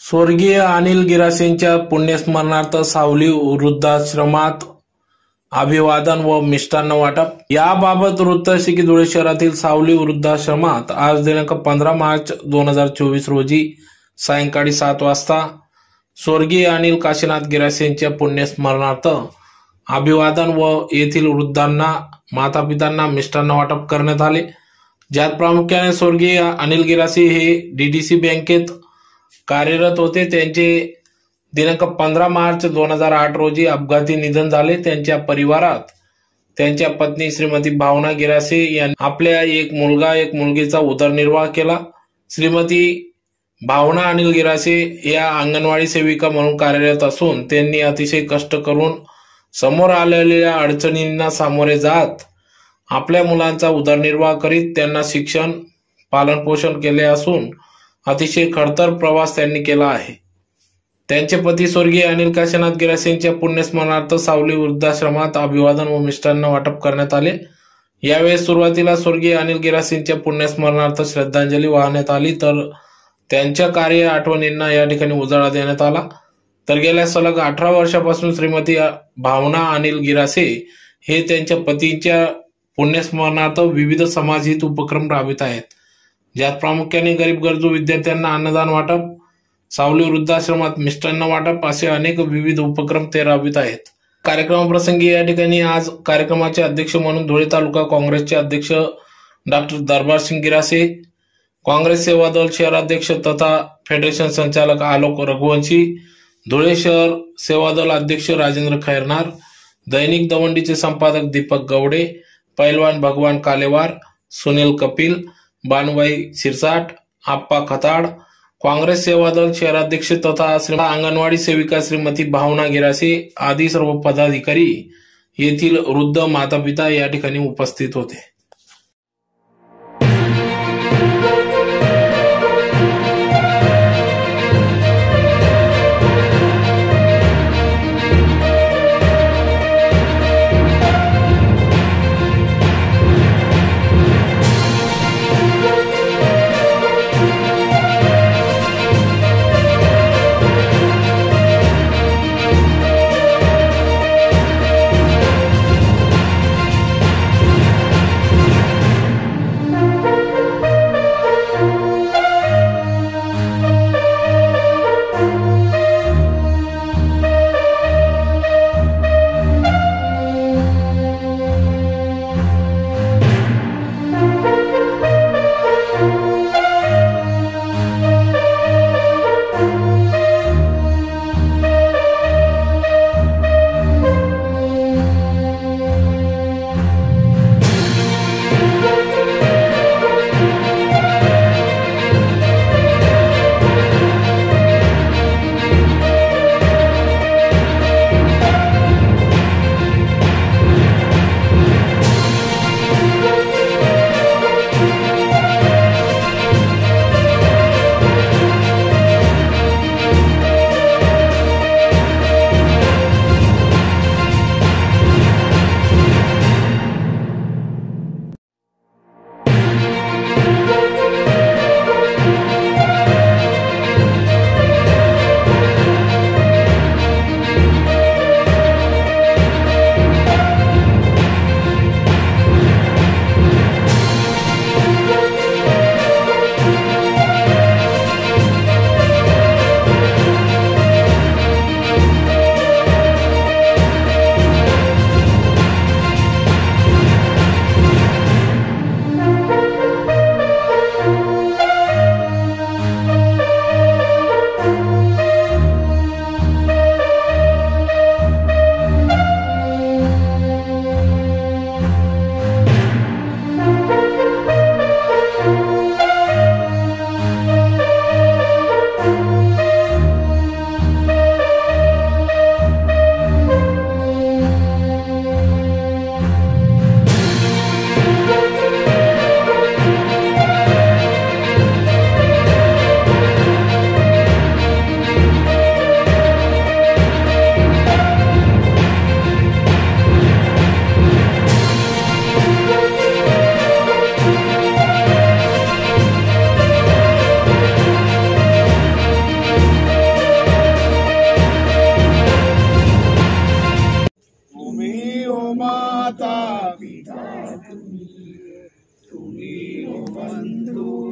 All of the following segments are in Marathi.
स्वर्गीय अनिल गिरासेंच्या पुण्यस्मरणार्थ सावली वृद्धाश्रमात अभिवादन व मिष्टान्न वाटप। याबाबत वृत्त असे की धुळे शहरातील सावली वृद्धाश्रमात आज दिनांक 15 मार्च 2024 रोजी सायंकाळी 7 वाजता स्वर्गीय अनिल काशीनाथ गिरासेंच्या पुण्यस्मरणार्थ अभिवादन व येथील वृद्धांना मातापित्यांना मिष्टान्न वाटप करण्यात आले। ज्यात प्रामुख्याने स्वर्गीय अनिल गिरासे हे डीडीसी बँकेत कार्यरत होते। त्यांचे दिनांक 15 मार्च 2008 रोजी अपघाती निधन झाले। त्यांच्या परिवारात त्यांच्या पत्नी श्रीमती भावना गिरासे यांनी आपल्या एक मुलगा एक मुलगीचा उदरनिर्वाह केला। श्रीमती भावना अनिल गिरासे या अंगणवाडी सेविका म्हणून कार्यरत असून त्यांनी अतिशय कष्ट करून समोर आलेल्या अडचणींना सामोरे जात आपल्या मुलांचा उदरनिर्वाह करीत त्यांना शिक्षण पालनपोषण केले असून अतिशय खडतर प्रवास त्यांनी केला आहे। त्यांचे पती स्वर्गीय अनिल काशीनाथ गिरासेंच्या पुण्यस्मरणार्थ सावली वृद्धाश्रमात अभिवादन व मिष्टान्न वाटप करण्यात आले। यावेळी सुरुवातीला स्वर्गीय अनिल गिरासेंच्या पुण्यस्मरणार्थ श्रद्धांजली वाहण्यात आली, तर त्यांच्या कार्य आठवणींना या ठिकाणी उजाळा देण्यात आला। तर गेल्या सलग 18 वर्षापासून श्रीमती भावना अनिल गिरासे हे त्यांच्या पतींच्या पुण्यस्मरणार्थ विविध समाजहित उपक्रम राबवित आहेत। ज्यात प्रामुख्याने गरीब गरजू विद्यार्थ्यांना अन्नदान वाटप, सावली वृद्धाश्रमात मिष्टान्न वाटप असे अनेक विविध उपक्रम ते राबवित आहेत। कार्यक्रमाप्रसंगी या ठिकाणी आज कार्यक्रमाचे अध्यक्ष म्हणून धुळे तालुका काँग्रेसचे अध्यक्ष डॉक्टर दरबार सिंग गिरासे, काँग्रेस सेवा दल शहराध्यक्ष तथा फेडरेशन संचालक आलोक रघुवंशी, धुळे शहर सेवा दल अध्यक्ष राजेंद्र खैरनार, दैनिक दवंडीचे संपादक दीपक गवडे, पैलवान भगवान कालेवार, सुनील कपिल, बानुबाई सिरसाट, आप्पा खताड, काँग्रेस सेवा दल शहराध्यक्ष तथा अंगणवाडी सेविका श्रीमती भावना गिरासे आदी सर्व पदाधिकारी येथील वृद्ध मातापिता या ठिकाणी उपस्थित होते।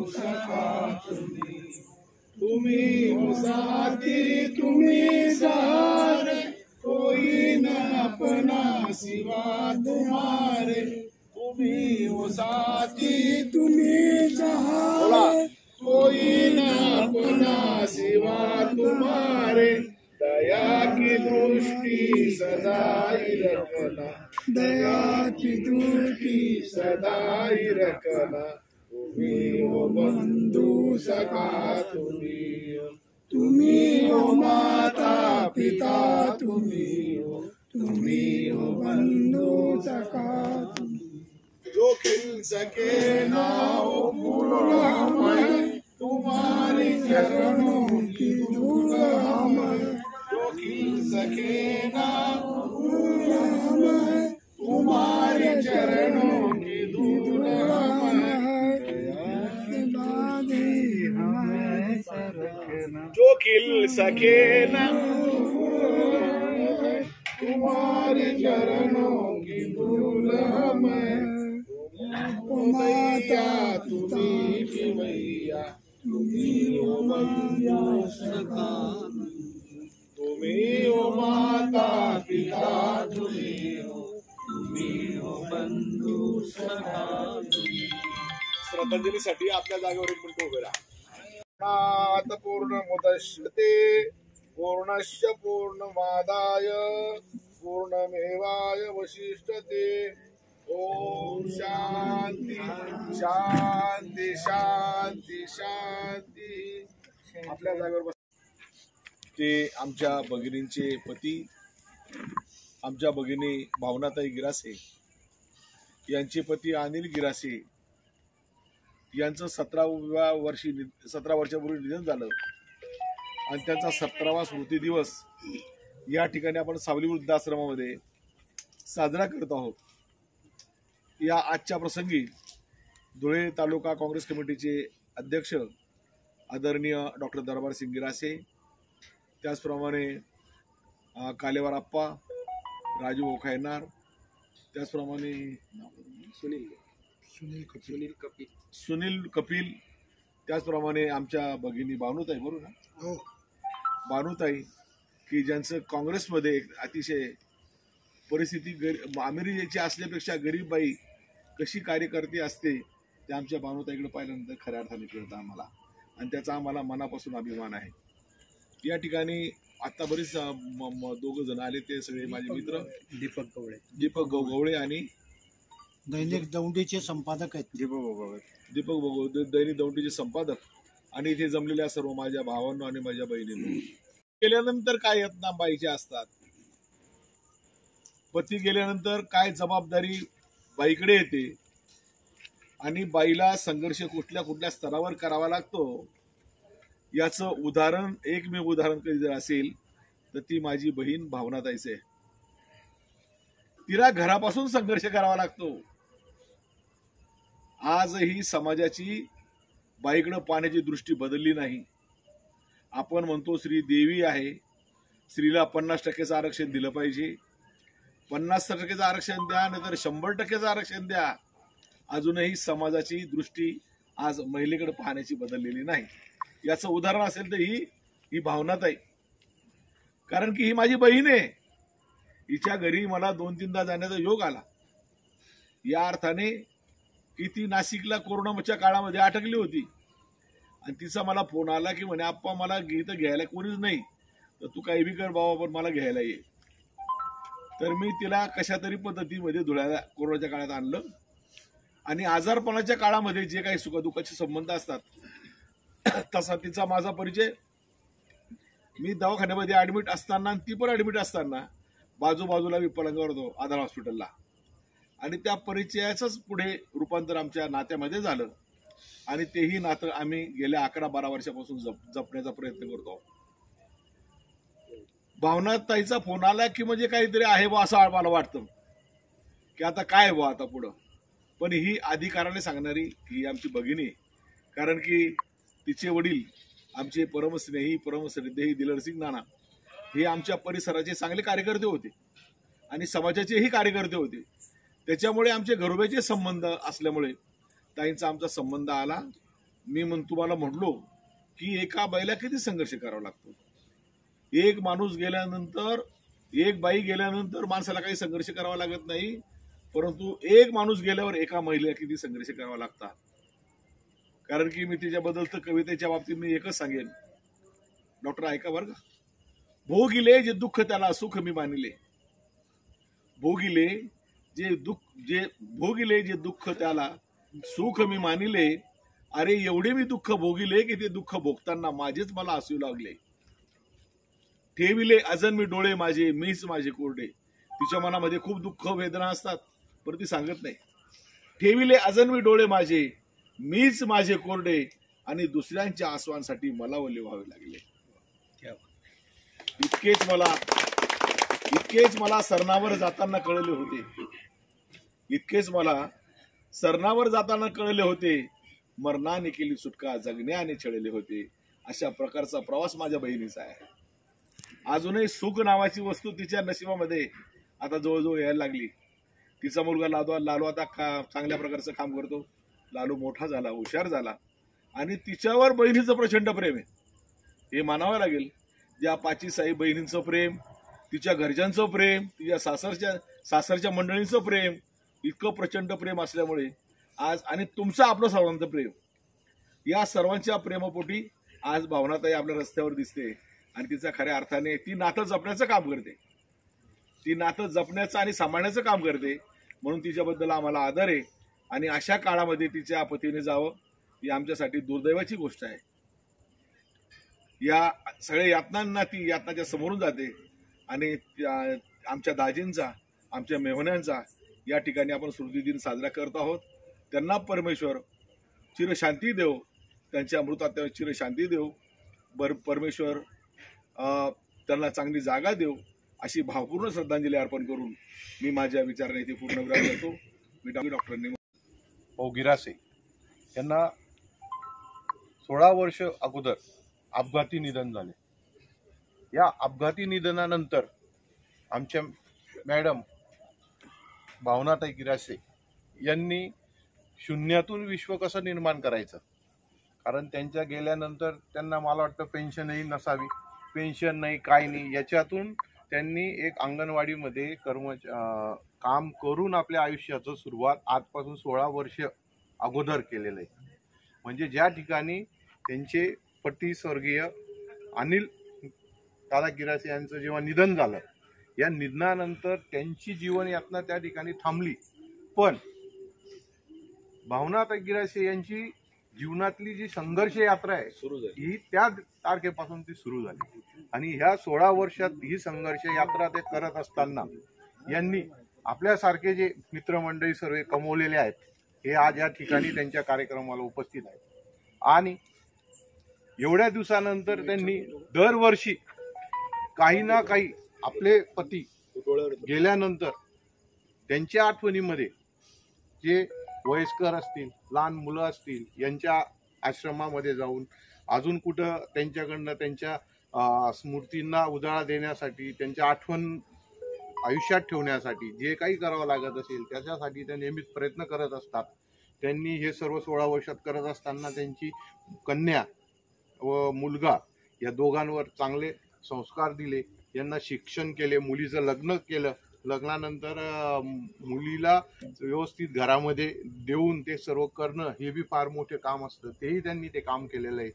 सखा तुम्ही हो साथी तुम्ही सहारे कोई न अपना सिवा तुम्हारे तुम्ही हो साथी तुम्ही सहारे कोई न अपना सिवा तुम्हारे दया की दृष्टि सदाई रखना दया की दृष्टि सदाई रखना तुम्ही हो बंधू सखा तुम्ही हो माता पिता तुम्ही हो बंधू सखा जो खिल सके ना हो फूल हमें तुम्हारे चरणों की धूल हमें जो खिल सके ना हो फूल हमें तुम्हारे चरणों की धूल हमें जो खिल सके ना तुम्हारे चरणों की धूल हमें मैया तुम्ही की मैया तुम्ही हो मैया सखा तुम्ही हो माता पिता तुम्ही हो बंधू सखा श्रद्धांजलीसाठी आपल्या जागेवर एक मिनिट उभे राहा पूर्णमुदच्यते पूर्णस्य पूर्णमादाय पूर्णमेवावशिष्यते ओम शांती शांती शांती शांती आपल्या जागेवर बस ते आमच्या भगिनींचे पती आमच्या भगिनी भावनाताई गिरासे यांचे पती अनिल गिरासे यांचं 17व्या वर्षापूर्वी निधन झालं आणि त्यांचा 17वा स्मृती दिवस या ठिकाणी आपण सावली वृद्धाश्रमामध्ये साजरा करत आहोत। या आजच्या प्रसंगी धुळे तालुका काँग्रेस कमिटीचे अध्यक्ष आदरणीय डॉक्टर दरबार सिंग गिरासे, त्याचप्रमाणे कालेवारप्पा, राजू ओखायनार, त्याचप्रमाणे सुनील कपिल, त्याचप्रमाणे आमच्या भगिनी भानुताई, बरोबर ना, भानुताई, की ज्यांचं काँग्रेसमध्ये अतिशय परिस्थिती अमिरीची असल्यापेक्षा गरीब बाई कशी कार्यकर्ती असते ते आमच्या भानुताईकडे पाहिल्यानंतर खऱ्या अर्थाने कळतं आम्हाला आणि त्याचा आम्हाला मनापासून अभिमान आहे। या ठिकाणी आता बरेच दोघं जण आले, ते सगळे माझे मित्र दीपक गवळे आणि दैनिक दौंडीचे संपादक आहेत दीपक दैनिक दौंडीचे संपादक, आणि इथे जमलेल्या सर्व माझ्या भावांनो आणि माझ्या बहिणींनो। गेल्यानंतर काय यत्ना बाईच्या असतात, पती गेल्यानंतर काय जबाबदारी बाईकडे येते आणि बाईला संघर्ष कुठल्या स्तरावर करावा लागतो याचं उदाहरण, एकमेव उदाहरण कधी जर असेल तर ती माझी बहीण भावनाताईच आहे। तिला घरापासून संघर्ष करावा लागतो। आजही समाजाची बाईकडे पाहण्याची दृष्टी बदलली नाही। आपण म्हणतो स्त्री देवी आहे, स्त्रीला 50% आरक्षण दिलं पाहिजे, 50% आरक्षण द्या, नाहीतर 100% आरक्षण द्या। अजूनही समाजाची दृष्टी आज महिलेकडे पाहण्याची बदललेली नाही। याचं उदाहरण असेल तर ही भावनाताई, कारण की ही माझी बहीण आहे। हिच्या घरी मला 2-3दा जाण्याचा योग आला, या अर्थाने की ती नाशिकला कोरोनाच्या काळामध्ये अटकली होती आणि तिचा मला फोन आला की म्हणे आप्पा मला इथं घ्यायला कोणीच नाही, तर तू काही बी कर बाबा पण मला घ्यायला ये। तर मी तिला कशा तरी पद्धतीमध्ये धुळ्याला कोरोनाच्या काळात आणलं आणि आजारपणाच्या काळामध्ये जे काही सुखदुःखाचे संबंध असतात तसा तिचा माझा परिचय। मी दवाखान्यामध्ये ऍडमिट असताना ती पण ऍडमिट असताना बाजूबाजूला मी पलंगावर होतो आधार हॉस्पिटलला, आणि त्या परिचयाचंच पुढे रूपांतर आमच्या नात्यामध्ये झालं आणि तेही नातं आम्ही गेल्या 11-12 वर्षापासून जपण्याचा प्रयत्न करतो। भावनाताईचा फोन आला की म्हणजे काहीतरी आहे बा असं मला वाटतं की आता काय बा आता पुढं, पण ही अधिकाराने सांगणारी ही आमची भगिनी, कारण की तिचे वडील आमचे परमस्नेही परमश्रद्धेही दिलरसिंग नाना हे आमच्या परिसराचे चांगले कार्यकर्ते होते आणि समाजाचेही कार्यकर्ते होते। त्याच्यामुळे आमचे घरोब्याचे संबंध असल्यामुळे ताईंचा आमचा संबंध आला मी तुम्हाला म्हटलो की एका बाईला किती संघर्ष करावा लागतो. एक माणूस गेल्यानंतर, एक बाई गेल्यानंतर माणसाला काही संघर्ष करावा लागत नाही, परंतु एक माणूस गेल्यावर एका महिलेला किती संघर्ष करावा लागतात. कारण की मी तिच्याबद्दल तर कवितेच्या बाबतीत मी एकच सांगेन, डॉक्टर ऐका बरं का. भोगिले जे दुःख त्याला सुख मी मानिले, भोगिले जे दुःख त्याला सुख मी मानिले. अरे एवढे मी दुःख भोगिले की ते दुःख भोगताना माझेच मला हसू लागले. ठेविले अजून मी डोळे माझे, मीच माझे कोरडे. तिच्या मनामध्ये खूप दुःख वेदना असतात, पण ती सांगत नाही. ठेविले अजून मी डोळे माझे, मीच माझे कोरडे, आणि दुसऱ्यांच्या आसवांसाठी मला ओले व्हावे लागले. इतकेच मला सरणावर जाताना कळले होते. इतकेच मला सरणावर जाताना कळले होते. मरणाने केली सुटका, जगण्याने छळले होते. अशा प्रकारचा प्रवास माझ्या बहिणीचा आहे. अजूनही सुख नावाची वस्तू तिच्या नशिबामध्ये आता जवळजवळ यायला लागली. तिचा मुलगा लालू आता चांगल्या प्रकारचं काम करतो. लालू मोठा झाला, हुशार झाला, आणि तिच्यावर बहिणीचं प्रचंड प्रेम आहे, हे मानावं लागेल. ज्या पाची साई बहिणींचं प्रेम, तिच्या घरच्यांचं प्रेम, तिच्या सासरच्या मंडळींचं प्रेम, इतकं प्रचंड प्रेम असल्यामुळे आज, आणि तुमचं आपलं सर्वांचं प्रेम, या सर्वांच्या प्रेमपोटी आज भावनाताई आपल्या रस्त्यावर दिसते. आणि तिचा खऱ्या अर्थाने ती नातं जपण्याचं काम करते. ती नातं जपण्याचं आणि सांभाळण्याचं काम करते. म्हणून तिच्याबद्दल आम्हाला आदर आहे. आणि अशा काळामध्ये तिच्या पतीने जावं ही आमच्यासाठी दुर्दैवाची गोष्ट आहे. या सगळ्या यातनांना ती यातनाच्या समोरून जाते. आणि आमच्या दाजींचा, आमच्या मेहण्यांचा या ठिकाणी आपण स्मृतिदिन साजरा करत आहोत. त्यांना परमेश्वर चिरशांती देव, त्यांच्या अमृतात्म्यावर चिरशांती देव. परमेश्वर त्यांना चांगली जागा देव, अशी भावपूर्ण श्रद्धांजली अर्पण करून मी माझ्या विचाराने इथे पूर्ण विराम करतो. मी डॉक्टर भाऊ गिरासे यांना 16 वर्ष अगोदर अपघाती निधन झाले. या अपघाती निधनानंतर आमच्या मॅडम भावनाताई गिरासे यांनी शून्यातून विश्व कसं निर्माण करायचं, कारण त्यांच्या गेल्यानंतर त्यांना मला वाटतं पेन्शनही नसावी, पेन्शन नाही, काय नाही, याच्यातून त्यांनी एक अंगणवाडीमध्ये काम करून आपल्या आयुष्याचं सुरुवात आजपासून 16 वर्ष अगोदर केलेलं आहे. म्हणजे ज्या ठिकाणी त्यांचे पती स्वर्गीय अनिल दादा गिरासे यांचं जेव्हा निधन झालं, या निधनानंतर त्यांची जीवन यातना त्या ठिकाणी थांबली. पण भावनाताई गिरासे यांची जीवनातली जी संघर्ष यात्रा आहे सुरू झाली, ही त्या तारखेपासून ती सुरू झाली. आणि ह्या 16 वर्षात ही संघर्ष यात्रा ते करत असताना यांनी आपल्यासारखे जे मित्रमंडळी सर्व कमवलेले आहेत, हे आज या ठिकाणी त्यांच्या कार्यक्रमाला उपस्थित आहेत. आणि एवढ्या दिवसानंतर त्यांनी दरवर्षी काही ना काही आपले पती गेल्यानंतर त्यांच्या आठवणीमध्ये जे वयस्कर असतील, लहान मुलं असतील, यांच्या आश्रमामध्ये जाऊन अजून कुठं त्यांच्याकडनं त्यांच्या स्मृतींना उजाळा देण्यासाठी, त्यांच्या आठवण आयुष्यात ठेवण्यासाठी जे काही करावं लागत असेल त्याच्यासाठी ते नेहमीच प्रयत्न करत असतात. त्यांनी हे सर्व 16 वर्षात करत असताना त्यांची कन्या व मुलगा या दोघांवर चांगले संस्कार दिले, यांना शिक्षण केले, मुलीचं लग्न केलं. लग्नानंतर मुलीला व्यवस्थित घरामध्ये देऊन ते सर्व करणं हे बी फार मोठे काम असतं, तेही त्यांनी ते काम केलेलं आहे.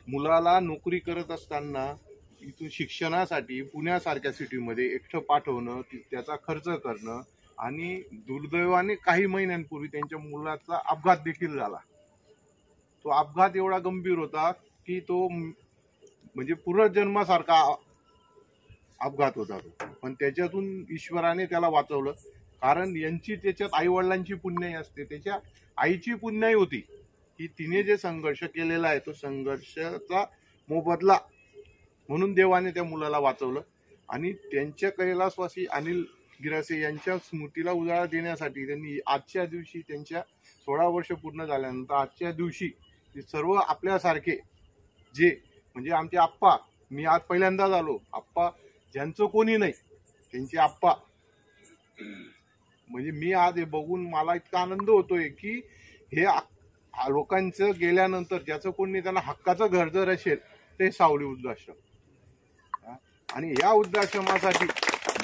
मुलाला नोकरी करत असताना इथून शिक्षणासाठी पुण्यासारख्या सिटीमध्ये एकटं पाठवणं, त्याचा खर्च करणं, आणि दुर्दैवाने काही महिन्यांपूर्वी त्यांच्या मुलाचा अपघात देखील झाला. तो अपघात एवढा गंभीर होता की तो म्हणजे पुनर्जन्मासारखा अपघात होता तो, पण त्याच्यातून ईश्वराने त्याला वाचवलं. कारण यांची त्याच्यात आईवडिलांची पुण्याई असते, त्याच्या आईची पुण्याई होती की तिने जे संघर्ष केलेला आहे तो संघर्षाचा मोबदला म्हणून देवाने त्या मुलाला वाचवलं. आणि त्यांच्या कैलासवासी अनिल गिरासे यांच्या स्मृतीला उजाळा देण्यासाठी त्यांनी आजच्या दिवशी, त्यांच्या 16 वर्ष पूर्ण झाल्यानंतर आजच्या दिवशी सर्व आपल्यासारखे जे म्हणजे आमचे आप्पा, मी आज पहिल्यांदाच आलो, आप्पा ज्यांचं कोणी नाही त्यांचे आप्पा, म्हणजे मी आज हे बघून मला इतका आनंद होतोय की हे लोकांचं गेल्यानंतर ज्याचं कोणी त्यांना हक्काचं घर जर असेल ते सावली वृद्धाश्रम. आणि या वृद्धाश्रमासाठी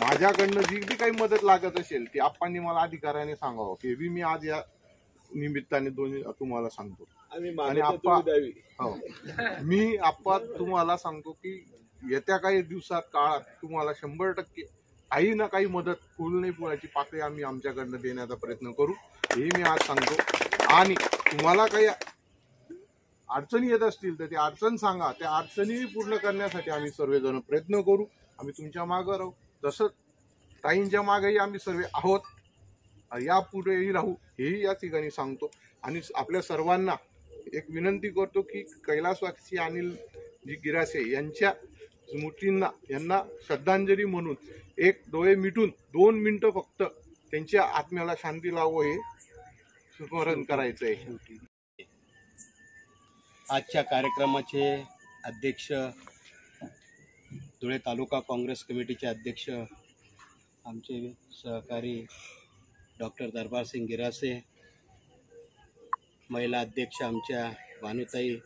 माझ्याकडनं जी बी काही मदत लागत असेल ती आप्पांनी मला अधिकाऱ्याने सांगावं, हे बी मी आज या निमित्ताने तुम्हाला सांगतो. आणि आप्पा मी आप्पा तुम्हाला सांगतो की येत्या काही दिवसात काळात तुम्हाला 100% काही ना काही मदत फुल नाही फुलाची पाकळी आम्ही आमच्याकडनं देण्याचा प्रयत्न करू, हे मी आज सांगतो. आणि तुम्हाला काही अडचणी येत असतील तर ते अडचण सांगा, त्या अडचणी पूर्ण करण्यासाठी आम्ही सर्वजण प्रयत्न करू. आम्ही तुमच्या मागे राहू, तसंच ताईंच्या मागेही आम्ही सर्व आहोत, यापुढेही राहू, हेही या ठिकाणी सांगतो. आणि आपल्या सर्वांना एक विनंती करतो की कैलासवासी अनिलजी गिरासे यांच्या स्मृतींना यांना श्रद्धांजली म्हणून एक डोळे मिटून 2 मिनिटं फक्त त्यांच्या आत्म्याला शांती लावो हे स्मरण करायचं आहे. आजच्या कार्यक्रमाचे अध्यक्ष, धुळे तालुका काँग्रेस कमिटीचे अध्यक्ष आमचे सहकारी डॉक्टर दरबारसिंग गिरासे, महिला अध्यक्ष आमच्या भानुताई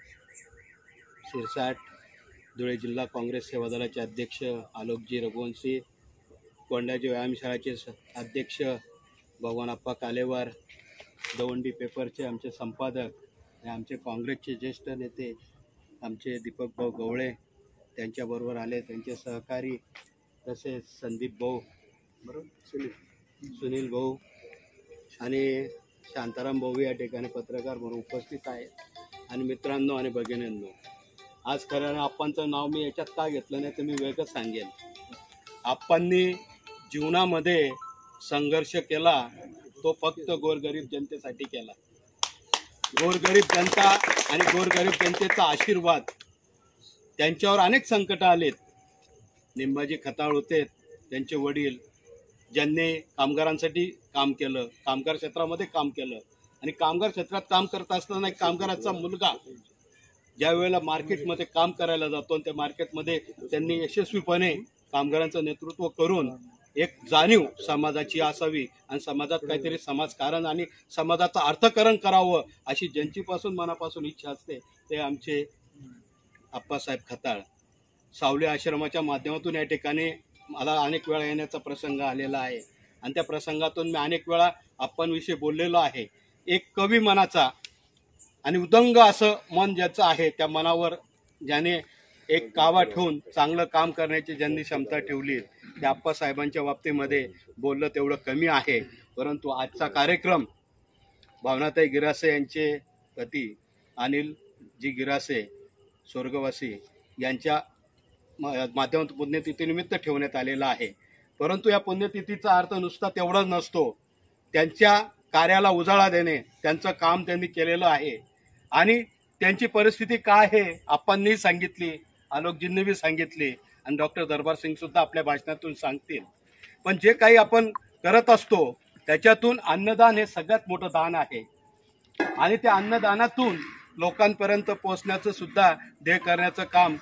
शिरसाट, धुळे जिल्हा काँग्रेस सेवा दलाचे अध्यक्ष आलोकजी रघुवंशी, कोंडाजी व्यायामशाळेचे अध्यक्ष भगवानप्पा कालेवार, दवंडी पेपरचे आमचे संपादक आणि आमचे काँग्रेसचे ज्येष्ठ नेते आमचे दीपक भाऊ गवळे, त्यांच्याबरोबर आले त्यांचे सहकारी, तसेच संदीप भाऊ, बरोबर सुनील भाऊ आणि शांताराम भाऊ या ठिकाणी पत्रकार म्हणून उपस्थित आहेत. आणि मित्रांनो आणि भगिनींनो, आज खरं आप्पांचं नाव मी याच्यात का घेतलं नाही तर मी वेगळंच सांगेन. आप्पांनी जीवनामध्ये संघर्ष केला तो फक्त गोरगरीब जनतेसाठी केला. गोरगरीब जनता आणि गोरगरीब जनतेचा आशीर्वाद, त्यांच्यावर अनेक संकट आलेत. निंबाजी खताळ होते, त्यांचे वडील, ज्यांनी कामगारांसाठी काम केलं, कामगार क्षेत्रामध्ये काम केलं. आणि कामगार क्षेत्रात काम करत असताना एक कामगाराचा मुलगा ज्या वेळेला मार्केटमध्ये काम करायला जातो आणि त्या मार्केटमध्ये त्यांनी यशस्वीपणे कामगारांचं नेतृत्व करून एक जाणीव समाजाची असावी आणि समाजात काहीतरी समाजकारण आणि समाजाचं अर्थकारण करावं अशी ज्यांचीपासून मनापासून इच्छा असते ते आमचे आप्पासाहेब खताळ. सावली आश्रमाच्या माध्यमातून या ठिकाणी मला अनेक वेळा येण्याचा प्रसंग आलेला आहे आणि त्या प्रसंगातून मी अनेक वेळा आप्पांविषयी बोललेलो आहे. एक कवी मनाचा आणि उदंग असं मन ज्याचं आहे, त्या मनावर ज्याने एक कावा ठेवून चांगलं काम करण्याची ज्यांनी क्षमता ठेवली, त्या आप्पासाहेबांच्या बाबतीमध्ये बोललं तेवढं कमी आहे. परंतु आजचा कार्यक्रम भावनाताई गिरासे यांचे पती अनिलजी गिरासे स्वर्गवासी यांच्या माध्यमातून पुण्यतिथीनिमित्त ठेवण्यात आलेला आहे. परंतु या पुण्यतिथीचा अर्थ नुसता तेवढाच नसतो. त्यांच्या कार्याला उजाळा देणे, त्यांचं काम त्यांनी केलेलं आहे आणि त्यांची परिस्थिती काय आहे आप्पांनी सांगितली, आलोकजींनी बी सांगितली आणि डॉक्टर दरबारसिंग सुद्धा आपल्या भाषणातून सांगतील. पण जे काही आपण करत असतो त्याच्यातून अन्नदान हे सगळ्यात मोठं दान आहे आणि त्या अन्नदानातून लोकांपर्यंत पोहोचण्याचं सुद्धा ध्येय करण्याचं काम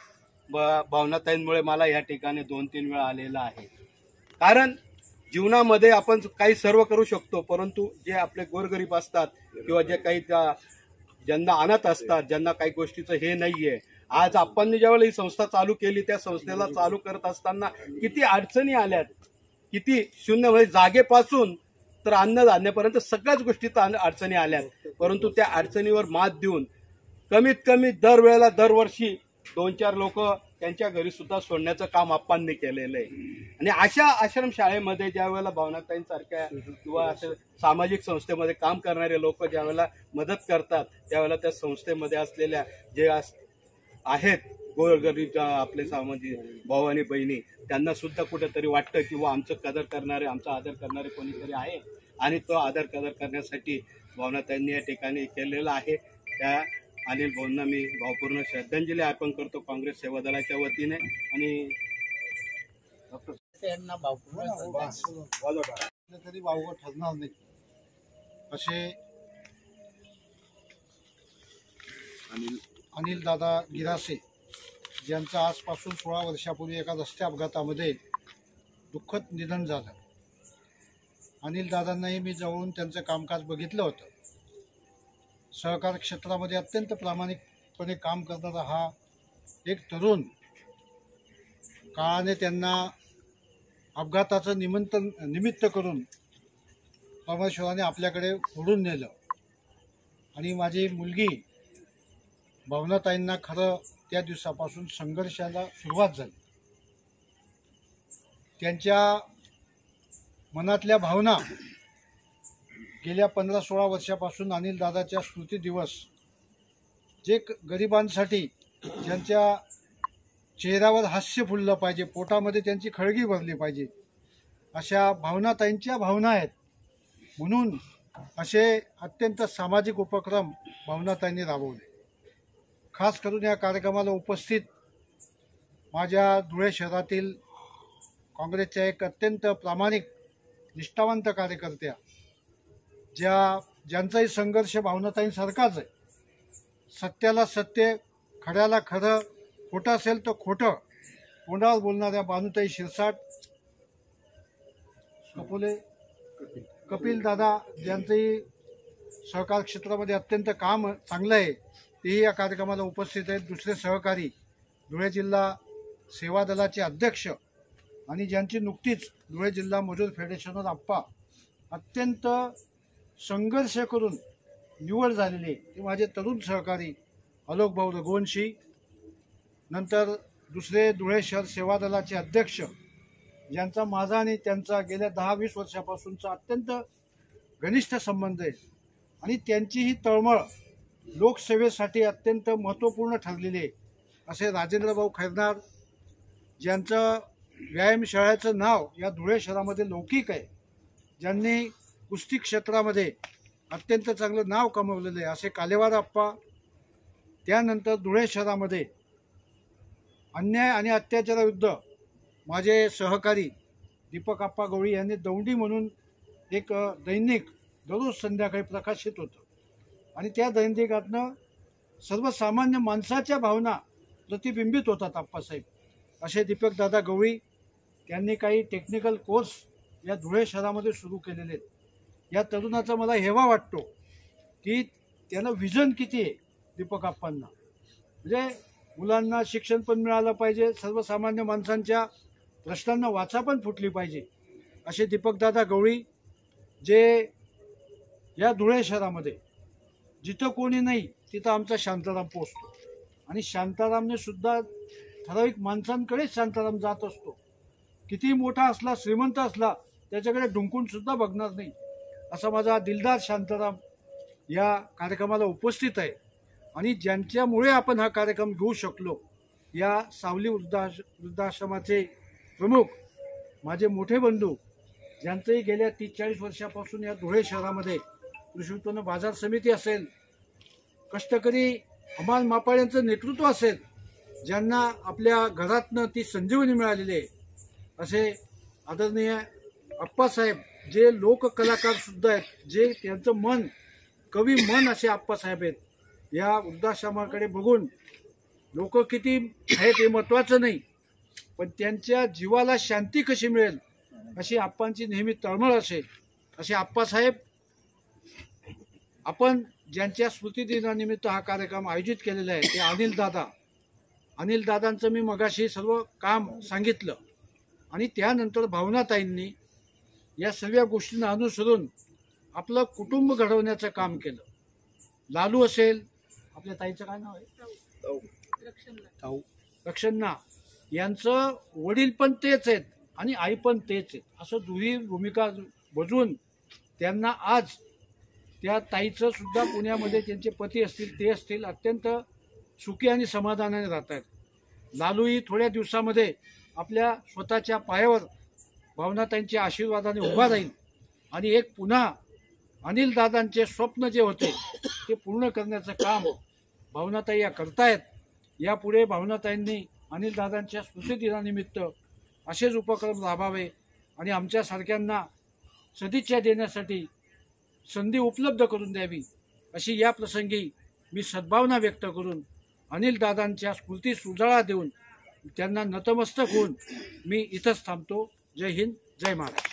भावनाताईंमुळे मला या ठिकाणी 2-3 वेळा आलेलं आहे. कारण जीवनामध्ये आपण काही सर्व करू शकतो, परंतु जे आपले गोरगरीब असतात किंवा जे काही ज्यांना अनाथ असतात, ज्यांना काही गोष्टीचं हे नाहीये, आज आप्पांनी ज्यावेळेला ही संस्था चालू केली त्या संस्थेला चालू करत असताना किती अडचणी आल्यात, किती शून्य म्हणजे जागेपासून तर अन्नधान्यापर्यंत सगळ्याच गोष्टीत अडचणी आल्यात. परंतु त्या अडचणीवर मात देऊन कमीत कमी दरवेळेला दरवर्षी 2-4 लोक त्यांच्या घरी सुद्धा सोडण्याचं काम आप्पांनी केलेलं आहे. आणि अशा आश्रमशाळेमध्ये ज्या वेळेला भावनाताईंसारख्या किंवा असं सामाजिक संस्थेमध्ये काम करणारे लोक ज्या वेळेला मदत करतात त्यावेळेला त्या संस्थेमध्ये असलेल्या जे आहेत गोरगरीब आपले सामाजिक भाऊ आणि बहिणी, त्यांना सुद्धा कुठेतरी वाटतं किंवा आमचं कदर करणारे, आमचा आदर करणारे कोणीतरी आहे आणि तो आदर कदर करण्यासाठी भावनाताईंनी या ठिकाणी केलेला आहे. त्या अनिल भाऊंना मी भावपूर्ण श्रद्धांजली अर्पण करतो काँग्रेस सेवा दलाच्या वतीने. आणि यांना तरी वावगं ठरणार नाही असे अनिल दादा गिरासे ज्यांचं आजपासून 16 वर्षापूर्वी एका रस्ते अपघातामध्ये दुःखद निधन झालं. अनिल दादांनाही मी जवळून त्यांचं कामकाज बघितलं होतं. सहकार क्षेत्रामध्ये अत्यंत प्रामाणिकपणे काम करणारा हा एक तरुण काळाने त्यांना अपघाताचं निमित्त करून परमेश्वराने आपल्याकडे ओढून नेलं आणि माझी मुलगी भावनाताईंना खरं त्या दिवसापासून संघर्षाला सुरुवात झाली. त्यांच्या मनातल्या भावना गेल्या 15-16 वर्षापासून अनिल दादाच्या स्मृती दिवस जे गरिबांसाठी ज्यांच्या चेहऱ्यावर हास्य फुललं पाहिजे, पोटामध्ये त्यांची खळगी भरली पाहिजे, अशा भावनाताईंच्या भावना आहेत. म्हणून असे अत्यंत सामाजिक उपक्रम भावनाताईंनी राबवले. खास करून या कार्यक्रमाला उपस्थित माझ्या धुळे शहरातील काँग्रेसच्या एक अत्यंत प्रामाणिक निष्ठावंत कार्यकर्त्या ज्यांचाही संघर्ष भावनाताईंसारखाच आहे. सत्याला सत्य, खऱ्याला खरं, खोटं असेल तर खोटं, तोंडावर बोलणाऱ्या भानुताई शिरसाट, कपिल दादा ज्यांचंही सहकार क्षेत्रामध्ये अत्यंत काम चांगलं आहे, तेही या कार्यक्रमाला उपस्थित आहेत. दुसरे सहकारी धुळे जिल्हा सेवा दलाचे अध्यक्ष आणि ज्यांची नुकतीच धुळे जिल्हा मजूर फेडरेशनवर आप्पा अत्यंत संघर्ष करून निवड झालेली, ते माझे तरुण सहकारी आलोक भाऊ रघुवंशी. नंतर दुसरे धुळे शहर सेवा दलाचे अध्यक्ष ज्यांचा माझा आणि त्यांचा गेल्या 10-20 वर्षापासूनचा अत्यंत घनिष्ठ संबंध आहे आणि त्यांची ही तळमळ लोकसेवेसाठी अत्यंत महत्त्वपूर्ण ठरलेली आहे, असे राजेंद्रभाऊ खैरनार ज्यांचं व्यायामशाळेचं नाव या धुळे शहरामध्ये लौकिक आहे, ज्यांनी कुस्ती क्षेत्रामध्ये अत्यंत चांगलं नाव कमवलेलं आहे, असे कालेवार आप्पा. त्यानंतर धुळे शहरामध्ये अन्याय आणि अत्याचाराविरुद्ध माझे सहकारी दीपक आप्पा गवळी यांनी दौंडी म्हणून एक दैनिक दररोज संध्याकाळी प्रकाशित होतं आणि त्या दैनिकातनं सर्वसामान्य माणसाच्या भावना प्रतिबिंबित होतात आप्पासाहेब. असे दीपक दादा गवळी त्यांनी काही टेक्निकल कोर्स या धुळे शहरामध्ये सुरू केलेले आहेत. या तरुणाचा मला हेवा वाटतो की त्याला विजन किती आहे दीपक आप्पांना, म्हणजे मुलांना शिक्षण पण मिळालं पाहिजे, सर्वसामान्य माणसांच्या प्रश्नांना वाचा पण फुटली पाहिजे. असे दीपकदादा गवळी जे या धुळे शहरामध्ये जिथं कोणी नाही तिथं आमचा शांताराम पोचतो आणि शांतारामने सुद्धा ठराविक माणसांकडेच शांताराम जात असतो. किती मोठा असला, श्रीमंत असला, त्याच्याकडे डुंकून सुद्धा बघणार नाही, असा माझा दिलदार शांताराम या कार्यक्रमाला उपस्थित आहे. आणि ज्यांच्यामुळे आपण हा कार्यक्रम घेऊ शकलो, या सावली वृद्धाश्रमाचे प्रमुख माझे मोठे बंधू, ज्यांचंही गेल्या 30-40 वर्षापासून या धुळे शहरामध्ये कृषी उत्पन्न बाजार समिती असेल, कष्टकरी हमाल मापाड्यांचं नेतृत्व असेल, ज्यांना आपल्या घरातनं ती संजीवनी मिळालेली आहे, असे आदरणीय आप्पासाहेब जे लोककलाकार सुद्धा आहेत, जे त्यांचं मन कवी मन असे आप्पासाहेब आहेत. या वृद्धाश्रमाकडे बघून लोक किती आहेत हे महत्त्वाचं नाही, पण त्यांच्या जीवाला शांती कशी मिळेल अशी आप्पांची नेहमी तळमळ असेल. असे आप्पासाहेब आपण ज्यांच्या स्मृतिदिनानिमित्त हा कार्यक्रम आयोजित केलेला आहे ते अनिल दादांचं मी मगाशी सर्व काम सांगितलं आणि त्यानंतर भावनाताईंनी या सर्व गोष्टींना अनुसरून आपलं कुटुंब घडवण्याचं काम केलं. लालू असेल, आपल्या ताईचं काय नाव आहे, रक्षणा, यांचं वडील पण तेच आहेत आणि आई पण तेच आहेत, असं दुही भूमिका बजवून त्यांना आज त्या ताईचं सुद्धा पुण्यामध्ये त्यांचे पती असतील ते असतील अत्यंत सुखी आणि समाधानाने राहत आहेत. लालूही थोड्या दिवसामध्ये आपल्या स्वतःच्या पायावर भावनाताईंच्या आशीर्वादाने उभा राहील आणि एक पुन्हा अनिल दादांचे स्वप्न जे होते ते पूर्ण करण्याचं काम भावनाताई या करतायत. यापुढे भावनाताईंनी अनिल दादांच्या स्मृतिदिनानिमित्त असेच उपक्रम राबवावे आणि आमच्यासारख्यांना सदिच्छा देण्यासाठी संधी उपलब्ध करून द्यावी, अशी या प्रसंगी मी सद्भावना व्यक्त करून अनिल दादांच्या स्मृतीस उजाळा देऊन त्यांना नतमस्तक होऊन मी इथंच थांबतो. जय हिंद, जय महाराष्ट्र.